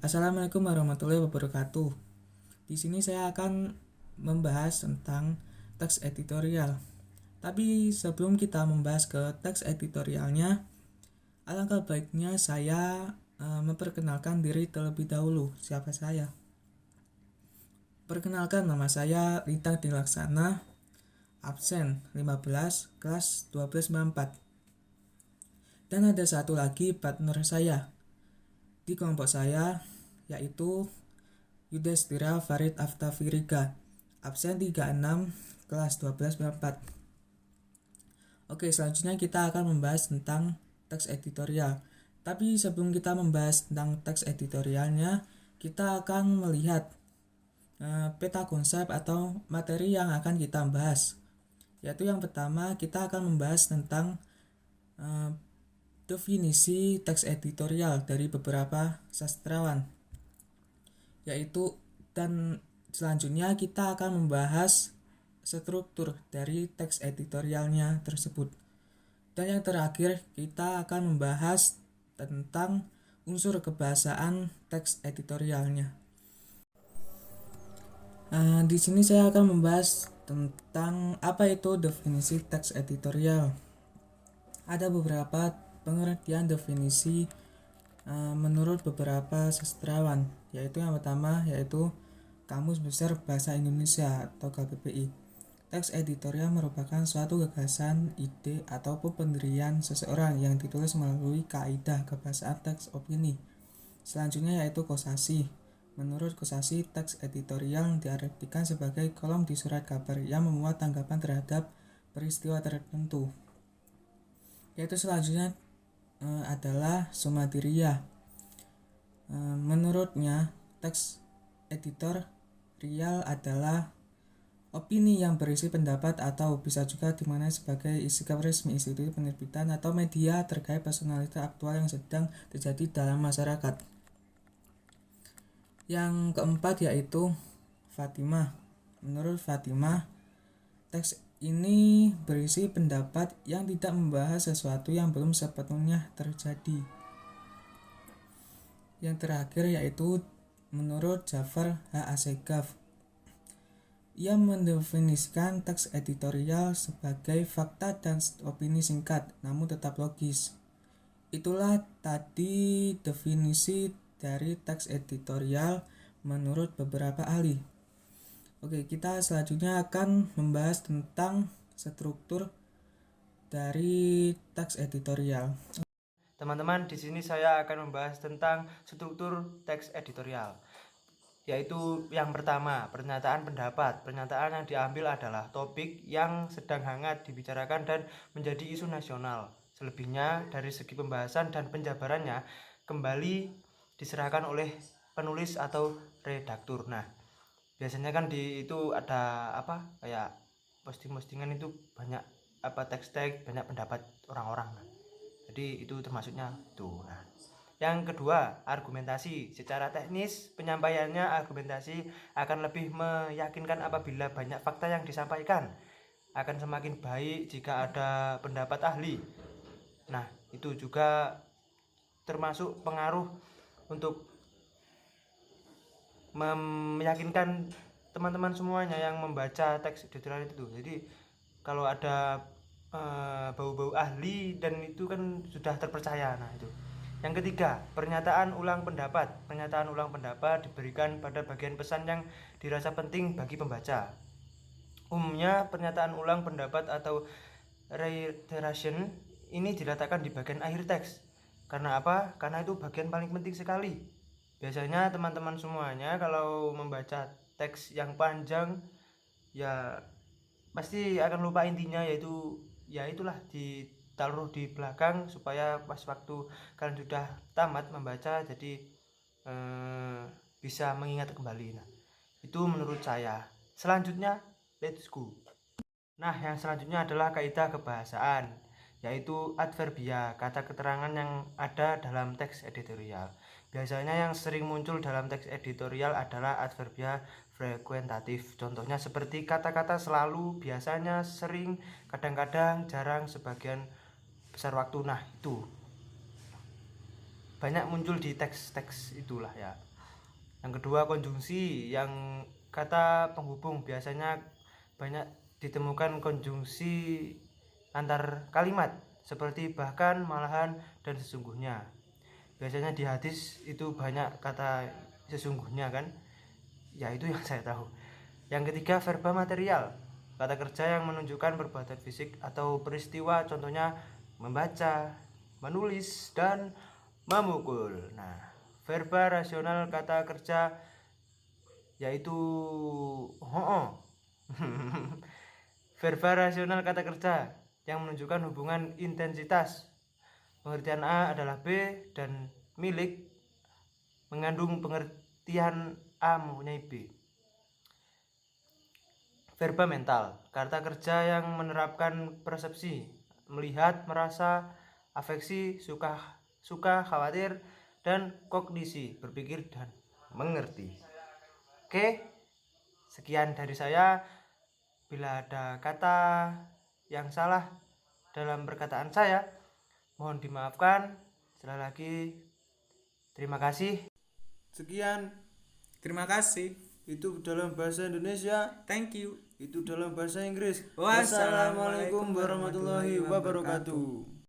Assalamualaikum warahmatullahi wabarakatuh. Di sini saya akan membahas tentang teks editorial. Tapi sebelum kita membahas ke teks editorialnya, alangkah baiknya saya memperkenalkan diri terlebih dahulu. Siapa saya? Perkenalkan, nama saya Lintang Dilaksana, absen 15, kelas 1294. Dan ada satu lagi partner saya di kelompok saya, yaitu Yudhistira Farid Aftafirika, absen 36, kelas 1294. Oke, selanjutnya kita akan membahas tentang teks editorial. Tapi sebelum kita membahas tentang teks editorialnya, kita akan melihat peta konsep atau materi yang akan kita bahas. Yaitu yang pertama, kita akan membahas tentang definisi teks editorial dari beberapa sastrawan. Dan selanjutnya kita akan membahas struktur dari teks editorialnya tersebut. Dan yang terakhir kita akan membahas tentang unsur kebahasaan teks editorialnya. Di sini saya akan membahas tentang apa itu definisi teks editorial. Ada beberapa pengertian definisi menurut beberapa sastrawan, yaitu yang pertama yaitu Kamus Besar Bahasa Indonesia atau KBBI. Teks editorial merupakan suatu gagasan, ide, ataupun pendirian seseorang yang ditulis melalui kaidah kebahasaan teks opini. Selanjutnya yaitu Kosasi. Menurut Kosasi, teks editorial diartikan sebagai kolom di surat kabar yang memuat tanggapan terhadap peristiwa tertentu. Yaitu selanjutnya adalah Sumadiriyah. Menurutnya, teks editorial adalah opini yang berisi pendapat atau bisa juga dimaknai sebagai sikap resmi institusi penerbitan atau media terkait personalitas aktual yang sedang terjadi dalam masyarakat. Yang keempat yaitu Fatimah. Menurut Fatimah, teks ini berisi pendapat yang tidak membahas sesuatu yang belum sepenuhnya terjadi. Yang terakhir yaitu menurut Jafar H. Assegaf. Ia mendefinisikan teks editorial sebagai fakta dan opini singkat, namun tetap logis. Itulah tadi definisi dari teks editorial menurut beberapa ahli. Oke, kita selanjutnya akan membahas tentang struktur dari teks editorial. Teman-teman, di sini saya akan membahas tentang struktur teks editorial. Yaitu yang pertama, pernyataan pendapat. Pernyataan yang diambil adalah topik yang sedang hangat dibicarakan dan menjadi isu nasional. Selebihnya dari segi pembahasan dan penjabarannya kembali diserahkan oleh penulis atau redaktur. Nah, biasanya kan di itu ada kayak postingan itu banyak teks-teks, banyak pendapat orang-orang. Jadi itu termasuknya tuh. Nah, yang kedua, argumentasi. Secara teknis penyampaiannya, argumentasi akan lebih meyakinkan apabila banyak fakta yang disampaikan. Akan semakin baik jika ada pendapat ahli. Nah, itu juga termasuk pengaruh untuk meyakinkan teman-teman semuanya yang membaca teks editorial itu. Jadi kalau ada bau-bau ahli dan itu kan sudah terpercaya. Nah, itu. Yang ketiga, pernyataan ulang pendapat. Pernyataan ulang pendapat diberikan pada bagian pesan yang dirasa penting bagi pembaca. Umumnya pernyataan ulang pendapat atau reiteration ini diletakkan di bagian akhir teks. Karena apa? Karena itu bagian paling penting sekali. Biasanya teman-teman semuanya kalau membaca teks yang panjang ya pasti akan lupa intinya, yaitu ya itulah ditaruh di belakang supaya pas waktu kalian sudah tamat membaca jadi bisa mengingat kembali. Nah, itu menurut saya. Selanjutnya, let's go. Nah, yang selanjutnya adalah kaidah kebahasaan, yaitu adverbia, kata keterangan yang ada dalam teks editorial. Biasanya yang sering muncul dalam teks editorial adalah adverbia frekuentatif. Contohnya seperti kata-kata selalu, biasanya, sering, kadang-kadang, jarang, sebagian besar waktu. Nah, itu banyak muncul di teks-teks itulah ya. Yang kedua, konjungsi, yang kata penghubung. Biasanya banyak ditemukan konjungsi antar kalimat seperti bahkan, malahan, dan sesungguhnya. Biasanya di hadis itu banyak kata sesungguhnya kan. Ya itu yang saya tahu. Yang ketiga, verba material, kata kerja yang menunjukkan perbuatan fisik atau peristiwa, contohnya membaca, menulis, dan memukul. Nah, verba rasional, kata kerja yaitu verba rasional, kata kerja yang menunjukkan hubungan intensitas. Pengertian A adalah B dan milik mengandung pengertian A mempunyai B. Verba mental, kata kerja yang menerapkan persepsi, melihat, merasa, afeksi, suka, khawatir, dan kognisi, berpikir dan mengerti. Oke, sekian dari saya. Bila ada kata yang salah dalam perkataan saya, mohon dimaafkan. Sekali lagi, terima kasih. Sekian. Terima kasih. Itu dalam bahasa Indonesia. Thank you. Itu dalam bahasa Inggris. Wassalamualaikum warahmatullahi wabarakatuh.